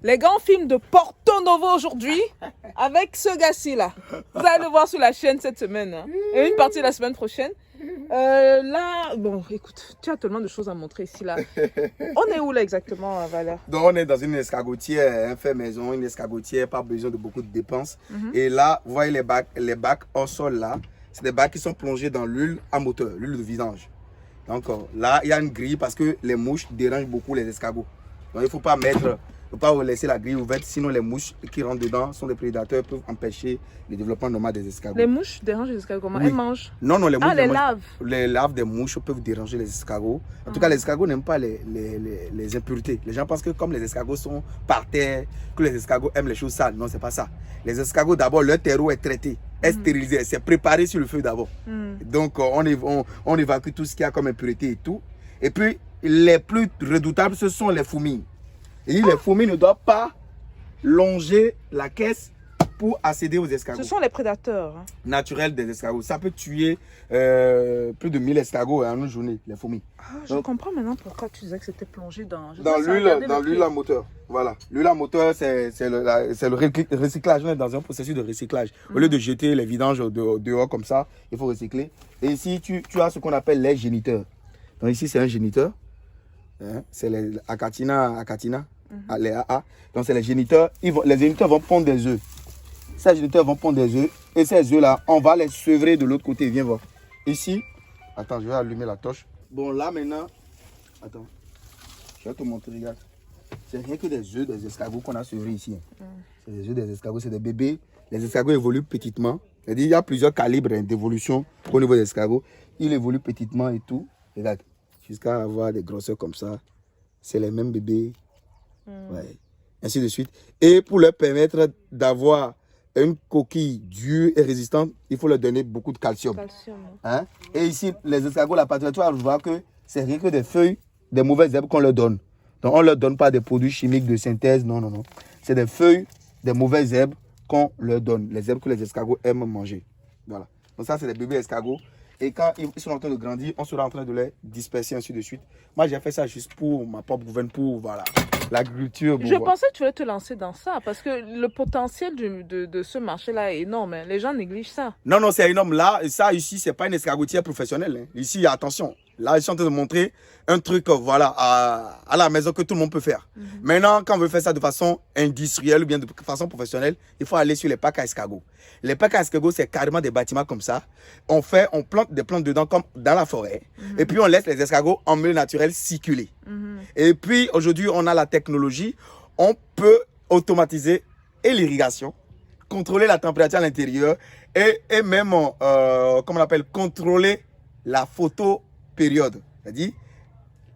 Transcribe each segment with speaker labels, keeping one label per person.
Speaker 1: Les gars, on filme de Porto Novo aujourd'hui avec ce gars-ci là. Vous allez le voir sur la chaîne cette semaine. Hein. Et une partie la semaine prochaine. Là, bon, écoute, tu as tellement de choses à montrer ici là. On est où là exactement, Valère?
Speaker 2: Donc on est dans une escargotière, un fait maison, une escargotière, pas besoin de beaucoup de dépenses. Et là, vous voyez les bacs au sol là, c'est des bacs qui sont plongés dans l'huile à moteur, l'huile de vidange. Donc là, il y a une grille parce que les mouches dérangent beaucoup les escargots. Donc il ne faut pas laisser la grille ouverte, sinon les mouches qui rentrent dedans sont des prédateurs, peuvent empêcher le développement normal des escargots.
Speaker 1: Les mouches dérangent les escargots comment?
Speaker 2: Oui.
Speaker 1: Elles mangent?
Speaker 2: Non, les mouches.
Speaker 1: Les larves.
Speaker 2: Les larves des mouches peuvent déranger les escargots. En tout cas, les escargots n'aiment pas les impuretés. Les gens pensent que comme les escargots sont par terre, que les escargots aiment les choses sales. Non, c'est pas ça. Les escargots, d'abord, leur terreau est traité, est stérilisé, c'est préparé sur le feu d'abord. Donc, on évacue tout ce qu'il y a comme impureté et tout. Et puis, les plus redoutables, ce sont les fourmis. Et les fourmis ne doivent pas longer la caisse pour accéder aux escargots.
Speaker 1: Ce sont les prédateurs. Hein.
Speaker 2: Naturels des escargots. Ça peut tuer plus de 1000 escargots en une journée, les fourmis.
Speaker 1: Ah, je comprends maintenant pourquoi tu disais que c'était plongé dans
Speaker 2: l'huile à moteur. Voilà. L'huile à moteur, c'est le recyclage. On est dans un processus de recyclage. Au lieu de jeter les vidanges dehors comme ça, il faut recycler. Et ici, tu as ce qu'on appelle les géniteurs. Donc ici, c'est un géniteur. Hein? C'est les Achatina, les AA. Donc c'est les géniteurs. Les géniteurs vont pondre des œufs. Ces géniteurs vont pondre des œufs. Et ces œufs-là, on va les sevrer de l'autre côté. Viens voir. Ici, attends, je vais allumer la torche. Bon, là maintenant, attends, je vais te montrer, regarde. C'est rien que des œufs des escargots qu'on a sevrés ici. C'est des œufs des escargots, c'est des bébés. Les escargots évoluent petitement. C'est-à-dire, il y a plusieurs calibres d'évolution au niveau des escargots. Ils évoluent petitement et tout. Regarde, jusqu'à avoir des grosseurs comme ça. C'est les mêmes bébés. Ouais. Ainsi de suite. Et pour leur permettre d'avoir une coquille dure et résistante, il faut leur donner beaucoup de calcium. Hein? Et ici, les escargots, la particularité, tu vas voir que c'est rien que des feuilles, des mauvaises herbes qu'on leur donne. Donc, on ne leur donne pas des produits chimiques de synthèse, non. C'est des feuilles, des mauvaises herbes qu'on leur donne. Les herbes que les escargots aiment manger. Voilà. Donc, ça, c'est les bébés escargots. Et quand ils sont en train de grandir, on sera en train de les disperser, ainsi de suite. Moi, j'ai fait ça juste pour ma propre gouverne, pour voilà, l'agriculture.
Speaker 1: Je pensais que tu allais te lancer dans ça, parce que le potentiel de ce marché-là est énorme. Hein. Les gens négligent ça.
Speaker 2: Non, c'est énorme. Là, ça ici, c'est pas une escargotière professionnelle. Hein. Ici, attention. Là, ils sont en train de montrer un truc, voilà, à la maison que tout le monde peut faire. Maintenant, quand on veut faire ça de façon industrielle ou bien de façon professionnelle, il faut aller sur les packs à escargots. Les packs à escargots, c'est carrément des bâtiments comme ça. On plante des plantes dedans comme dans la forêt. Et puis, on laisse les escargots en milieu naturel circuler. Et puis, aujourd'hui, on a la technologie. On peut automatiser et l'irrigation, contrôler la température à l'intérieur et même, comment on appelle, contrôler la photopériode. C'est-à-dire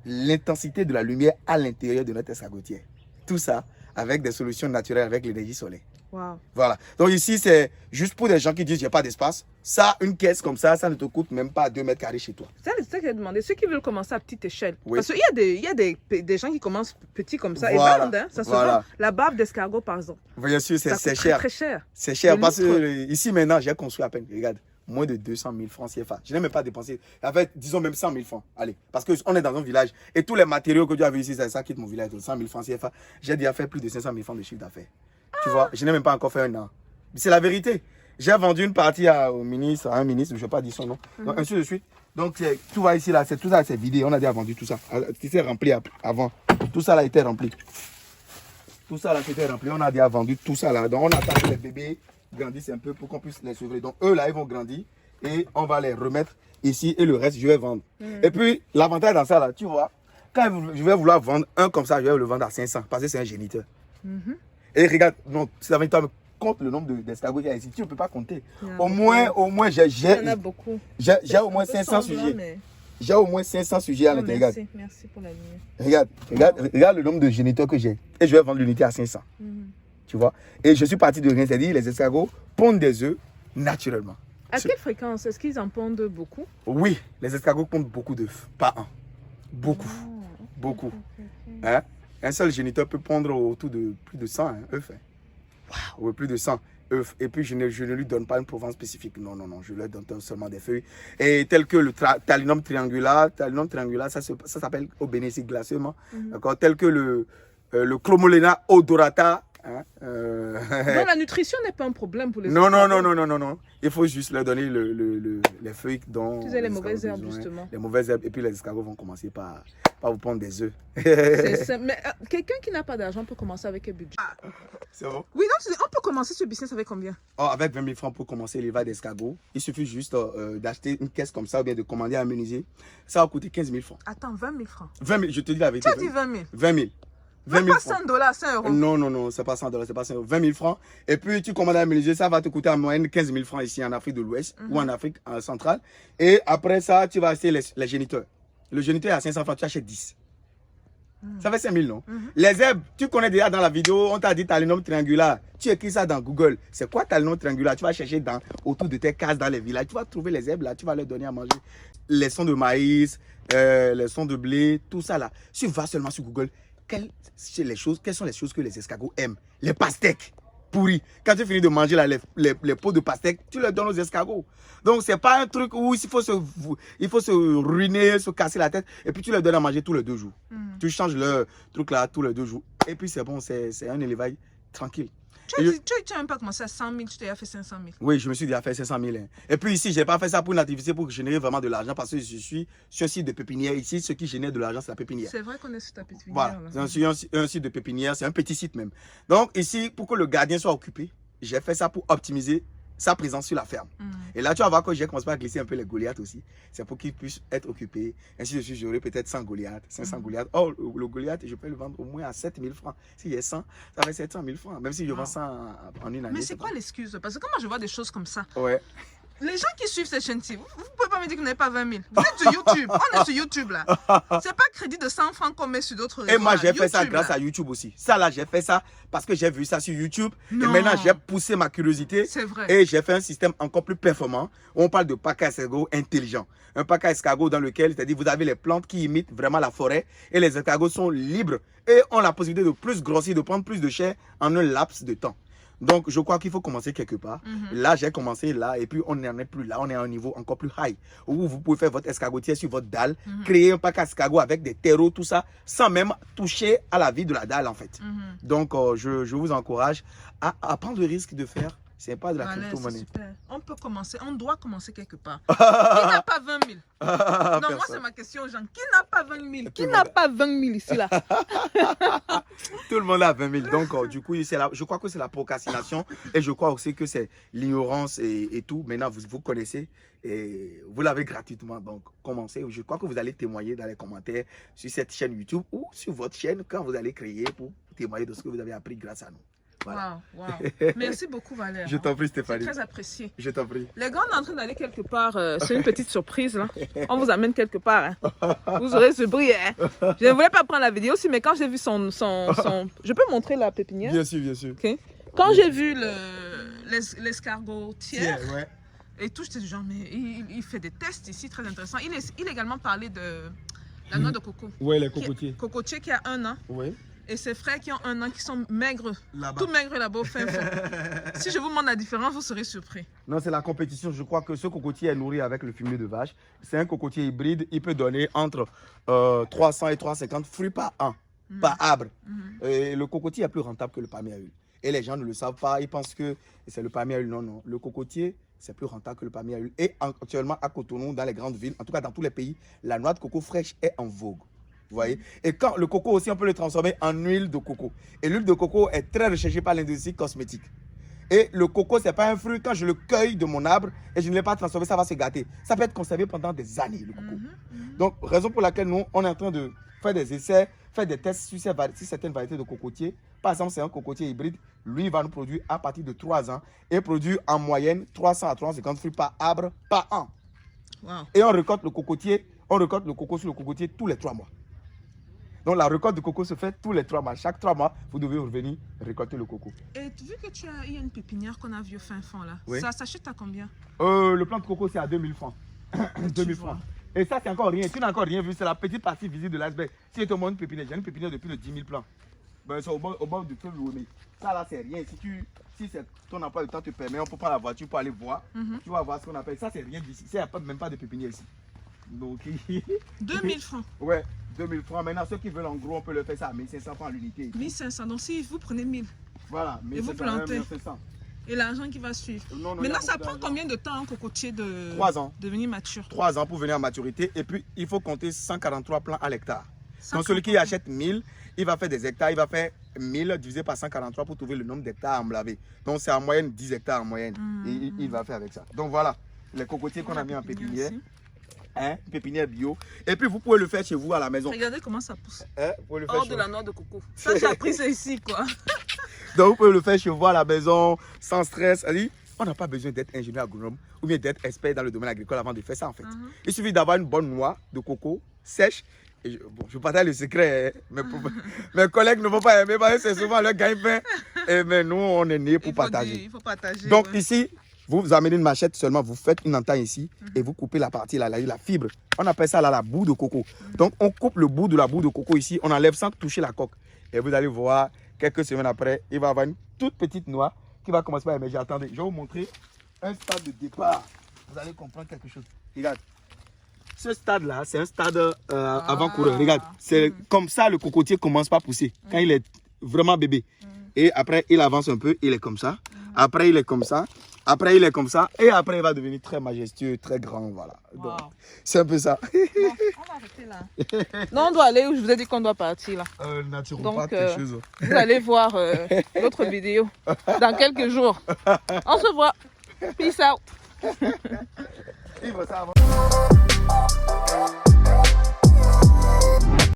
Speaker 2: l'intensité de la lumière à l'intérieur de notre escargotière. Tout ça avec des solutions naturelles, avec l'énergie solaire.
Speaker 1: Wow.
Speaker 2: Voilà. Donc ici, c'est juste pour des gens qui disent qu'il n'y a pas d'espace. Ça, une caisse comme ça ne te coûte même pas 2 mètres carrés chez toi.
Speaker 1: C'est ça que j'ai demandé. Ceux qui veulent commencer à petite échelle.
Speaker 2: Oui.
Speaker 1: Parce qu'il y a des gens qui commencent petits comme ça.
Speaker 2: Voilà.
Speaker 1: Et vendent, hein, ça se vend. La barbe d'escargot, par exemple.
Speaker 2: Bien sûr, c'est cher.
Speaker 1: Très cher.
Speaker 2: C'est cher parce que ici, maintenant, j'ai construit à peine. Regarde. Moins de 200 000 francs CFA. Je n'ai même pas dépensé. En fait, disons même 100 000 francs. Allez, parce qu'on est dans un village et tous les matériaux que tu as vu ici, ça quitte mon village. 100 000 francs CFA. J'ai déjà fait plus de 500 000 francs de chiffre d'affaires. Tu vois, je n'ai même pas encore fait un an. C'est la vérité. J'ai vendu une partie à un ministre, je ne vais pas dire son nom. Donc, ainsi de suite. Donc, tout va ici, là, tout ça, c'est vidé. On a déjà vendu tout ça. C'était rempli avant. Tout ça, là, était rempli. Tout ça, là, c'était rempli. On a déjà vendu tout ça, là. Donc, on attend que les bébés grandissent un peu pour qu'on puisse les sevrer. Donc, eux, là, ils vont grandir et on va les remettre ici et le reste, je vais vendre. Et puis, l'avantage dans ça, là, tu vois, quand je vais vouloir vendre un comme ça, je vais le vendre à 500 parce que c'est un géniteur. Et regarde, donc, si ça va compte le nombre d'escargots qu'il y a ici, tu ne peux pas compter. Au moins, j'ai au moins 500 sujets. Mais... J'ai au moins 500 sujets à l'intérieur.
Speaker 1: Merci pour la lumière.
Speaker 2: Regarde le nombre de géniteurs que j'ai. Et je vais vendre l'unité à 500. Tu vois. Et je suis parti de rien, c'est-à-dire les escargots pondent des œufs naturellement.
Speaker 1: À quelle fréquence? Est-ce qu'ils en pondent beaucoup? Oui,
Speaker 2: les escargots pondent beaucoup d'œufs par an. Beaucoup. Beaucoup. Hein? Un seul géniteur peut pondre autour de plus de 100 œufs. Wow. Oui, plus de 100 œufs. Et puis, je ne lui donne pas une provenance spécifique. Non. Je leur donne seulement des feuilles. Et tel que le Talinum triangulaire, ça s'appelle au Bénin, c'est glacement. D'accord. Tel que le Chromolena odorata. Hein,
Speaker 1: Donc la nutrition n'est pas un problème pour les
Speaker 2: non, non,
Speaker 1: escargots.
Speaker 2: non, non, non, non. Il faut juste leur donner les feuilles dont
Speaker 1: Tu sais, les
Speaker 2: escargots
Speaker 1: mauvaises
Speaker 2: ont
Speaker 1: herbes,
Speaker 2: besoin.
Speaker 1: justement.
Speaker 2: Les mauvaises herbes. Et puis les escargots vont commencer par vous prendre des œufs.
Speaker 1: Mais quelqu'un qui n'a pas d'argent peut commencer avec un budget.
Speaker 2: C'est bon?
Speaker 1: Oui, donc on peut commencer ce business avec combien?
Speaker 2: Oh, avec 20 000 francs pour commencer l'élevage d'escargots, il suffit juste d'acheter une caisse comme ça ou bien de commander un menuisier. Ça va coûter 15 000 francs.
Speaker 1: Attends, 20 000 francs.
Speaker 2: 20 000, je te dis la vérité.
Speaker 1: Tu as dit 20 000.
Speaker 2: 20 000. 20
Speaker 1: Même
Speaker 2: 000
Speaker 1: pas
Speaker 2: francs.
Speaker 1: 100 dollars, 100 euros.
Speaker 2: Non, non, non, c'est pas 100 $, c'est pas 100 €. 20 000 francs. Et puis tu commandes un menuisier, ça va te coûter en moyenne 15 000 francs ici en Afrique de l'Ouest ou en Afrique centrale. Et après ça, tu vas acheter les géniteurs. Le géniteur est à 500 francs, tu achètes 10. Ça fait 5 000, non? Les herbes, tu connais déjà dans la vidéo, on t'a dit talinum triangulaire. Tu écris ça dans Google. C'est quoi talinum triangulaire? Tu vas chercher autour de tes cases dans les villages. Tu vas trouver les herbes là, tu vas leur donner à manger. Les sons de maïs, les sons de blé, tout ça là. Tu vas seulement sur Google. Quelles sont les choses que les escargots aiment? Les pastèques pourris. Quand tu finis de manger là, les pots de pastèques, tu les donnes aux escargots. Donc, c'est pas un truc où il faut se ruiner, se casser la tête. Et puis, tu les donnes à manger tous les 2 jours. Tu changes le truc là tous les 2 jours. Et puis, c'est bon, c'est un élevage tranquille.
Speaker 1: Tu n'as même pas commencé à 100 000, tu t'es fait 500 000.
Speaker 2: Oui, je me suis déjà fait 500 000. Hein. Et puis ici, je n'ai pas fait ça pour une activité pour générer vraiment de l'argent parce que je suis sur un site de pépinière. Ici, ce qui génère de l'argent, c'est la pépinière.
Speaker 1: C'est vrai qu'on est sur ta pépinière.
Speaker 2: Voilà, c'est un site de pépinière, c'est un petit site même. Donc ici, pour que le gardien soit occupé, j'ai fait ça pour optimiser sa présence sur la ferme. Et là, tu vas voir que j'ai commencé à glisser un peu les Goliaths aussi. C'est pour qu'ils puissent être occupés. Ainsi de suite, j'aurai peut-être 100 Goliaths, 500 Goliaths. Oh, le Goliath, je peux le vendre au moins à 7 000 francs. S'il y a 100, ça fait 700 000 francs. Même si je vends ça en une année.
Speaker 1: Mais c'est quoi l'excuse? Parce que quand moi je vois des choses comme ça,
Speaker 2: ouais.
Speaker 1: Les gens qui suivent cette chaîne-ci, vous ne pouvez pas me dire que vous n'avez pas 20 000. Vous êtes sur YouTube. On est sur YouTube là. C'est pas crédit de 100 francs qu'on met sur d'autres réseaux.
Speaker 2: Et moi, j'ai fait ça
Speaker 1: YouTube,
Speaker 2: grâce
Speaker 1: là.
Speaker 2: à YouTube aussi. Ça là, j'ai fait ça parce que j'ai vu ça sur YouTube.
Speaker 1: Non.
Speaker 2: Et maintenant, j'ai poussé ma curiosité.
Speaker 1: C'est vrai.
Speaker 2: Et j'ai fait un système encore plus performant. Où on parle de pack à escargot intelligent. Un pack à escargot dans lequel, c'est-à-dire, vous avez les plantes qui imitent vraiment la forêt. Et les escargots sont libres. Et ont la possibilité de plus grossir, de prendre plus de chair en un laps de temps. Donc, je crois qu'il faut commencer quelque part. Là, j'ai commencé là et puis on n'en est plus là. On est à un niveau encore plus high où vous pouvez faire votre escargotière sur votre dalle, créer un pack à escargot avec des terreaux, tout ça, sans même toucher à la vie de la dalle en fait. Donc, je vous encourage à prendre le risque de faire. C'est pas de la crypto-monnaie.
Speaker 1: On peut commencer, on doit commencer quelque part. Qui n'a pas 20 000? Non, moi c'est ma question aux gens. Qui n'a pas 20 000? Qui n'a pas 20 000 ici là?
Speaker 2: Tout le monde a 20 000. Donc, du coup, je crois que c'est la procrastination et je crois aussi que c'est l'ignorance et tout. Maintenant, vous connaissez et vous l'avez gratuitement. Donc, commencez. Je crois que vous allez témoigner dans les commentaires sur cette chaîne YouTube ou sur votre chaîne quand vous allez créer pour témoigner de ce que vous avez appris grâce à nous. Voilà.
Speaker 1: Wow. Merci beaucoup, Valère.
Speaker 2: Je t'en prie, Stéphanie.
Speaker 1: C'est très apprécié.
Speaker 2: Je t'en prie.
Speaker 1: Les gars, on est en train d'aller quelque part. C'est une petite surprise. Là. On vous amène quelque part. Hein. Vous aurez ce bruit. Hein. Je ne voulais pas prendre la vidéo aussi, mais quand j'ai vu son... Je peux montrer la pépinière?
Speaker 2: Bien sûr, bien sûr.
Speaker 1: Okay. Quand j'ai vu l'escargotière
Speaker 2: ouais.
Speaker 1: et tout, j'étais du genre, mais il fait des tests ici, très intéressant. Il a également parlé de la noix de coco.
Speaker 2: Oui, les cocotiers.
Speaker 1: Cocotier qui a 1 an.
Speaker 2: Oui.
Speaker 1: Et ses frères qui ont 1 an, qui sont maigres,
Speaker 2: là-bas.
Speaker 1: tout maigres là-bas au fin fond. Si je vous montre la différence, vous serez surpris.
Speaker 2: Non, c'est la compétition. Je crois que ce cocotier est nourri avec le fumier de vache. C'est un cocotier hybride. Il peut donner entre 300 et 350 fruits par an, par arbre. Et le cocotier est plus rentable que le palmier à huile. Et les gens ne le savent pas. Ils pensent que c'est le palmier à huile. Non, non. Le cocotier, c'est plus rentable que le palmier à huile. Et actuellement, à Cotonou, dans les grandes villes, en tout cas dans tous les pays, la noix de coco fraîche est en vogue. Vous voyez? Et quand le coco aussi, on peut le transformer en huile de coco. Et l'huile de coco est très recherchée par l'industrie cosmétique. Et le coco, ce n'est pas un fruit. Quand je le cueille de mon arbre et je ne l'ai pas transformé, ça va se gâter. Ça peut être conservé pendant des années, le coco. Donc, raison pour laquelle nous, on est en train de faire des essais, faire des tests sur certaines variétés de cocotiers. Par exemple, c'est un cocotier hybride. Lui, il va nous produire à partir de 3 ans et produit en moyenne 300 à 350 fruits par arbre par an.
Speaker 1: Wow.
Speaker 2: Et on récolte le coco sur le cocotier tous les 3 mois. Donc la récolte de coco se fait tous les 3 mois. Chaque 3 mois, vous devez revenir récolter le coco.
Speaker 1: Et vu que il y a une pépinière qu'on a vue au fin fond là,
Speaker 2: oui.
Speaker 1: Ça s'achète à combien?
Speaker 2: Le plant de coco, c'est à 2000 francs. 2000 francs. Et ça, c'est encore rien. Tu n'as encore rien vu. C'est la petite partie visible de l'iceberg. Si je te montre une pépinière, j'ai une pépinière depuis le 10 000 plants. Ben, c'est au bord du fleuve Lomé. Ça là, c'est rien. Si ton emploi de temps te permet, on peut prendre la voiture pour aller voir. Tu vas voir ce qu'on appelle. Ça, c'est rien d'ici. Il n'y a même pas de pépinière ici. Donc,
Speaker 1: 2000 francs.
Speaker 2: Ouais, 2000 francs. Maintenant, ceux qui veulent en gros, on peut le faire ça à 1500 francs l'unité.
Speaker 1: 1500. Donc si vous prenez 1000
Speaker 2: Voilà,
Speaker 1: et vous
Speaker 2: 1500,
Speaker 1: plantez
Speaker 2: 1500.
Speaker 1: et l'argent qui va suivre.
Speaker 2: Non, non,
Speaker 1: Maintenant,
Speaker 2: il y a
Speaker 1: ça
Speaker 2: beaucoup
Speaker 1: prend
Speaker 2: d'argent.
Speaker 1: combien de temps un cocotier de
Speaker 2: 3 ans.
Speaker 1: devenir mature?
Speaker 2: 3 ans pour venir à maturité. Et puis, il faut compter 143 plants à l'hectare. Donc,
Speaker 1: 143
Speaker 2: celui qui achète 1000, il va faire des hectares. Il va faire 1000 divisé par 143 pour trouver le nombre d'hectares emblavés. Donc, c'est en moyenne 10 hectares en moyenne. Et il va faire avec ça. Donc, voilà les cocotiers qu'on a mis en pépinière.
Speaker 1: aussi.
Speaker 2: Hein, pépinière bio. Et puis, vous pouvez le faire chez vous à la maison.
Speaker 1: Regardez comment ça pousse.
Speaker 2: Hein, vous pouvez le faire
Speaker 1: Hors
Speaker 2: chez
Speaker 1: de
Speaker 2: vous.
Speaker 1: la noix de coco. Ça, j'ai appris ça ici, quoi.
Speaker 2: Donc, vous pouvez le faire chez vous à la maison, sans stress. On n'a pas besoin d'être ingénieur agronome ou bien d'être expert dans le domaine agricole avant de faire ça, en fait. Il suffit d'avoir une bonne noix de coco sèche. Et je partage le secret. Hein. Mes collègues ne vont pas aimer parce que c'est souvent leur gagne-pain. Mais nous, on est nés pour partager.
Speaker 1: Il faut partager.
Speaker 2: Donc,
Speaker 1: ouais.
Speaker 2: ici, vous amenez une machette seulement, vous faites une entaille ici et vous coupez la partie, là, la fibre. On appelle ça là, la boue de coco. Donc, on coupe le bout de la boue de coco ici, on enlève sans toucher la coque. Et vous allez voir, quelques semaines après, il va y avoir une toute petite noix qui va commencer à émerger. Attendez, je vais vous montrer un stade de départ. Vous allez comprendre quelque chose. Regarde. Ce stade-là, c'est un stade avant-coureur. Regarde, c'est comme ça le cocotier commence par pousser. Quand il est vraiment bébé. Et après, il avance un peu, il est comme ça. Après, il est comme ça. Après, il est comme ça. Et après, il va devenir très majestueux, très grand. Voilà.
Speaker 1: Wow.
Speaker 2: C'est un peu ça.
Speaker 1: Bon, on va arrêter là. Non, on doit aller où je vous ai dit qu'on doit partir là.
Speaker 2: Naturopathe, quelque chose.
Speaker 1: Vous allez voir l'autre vidéo dans quelques jours. On se voit. Peace out.
Speaker 2: Vivre ça avant.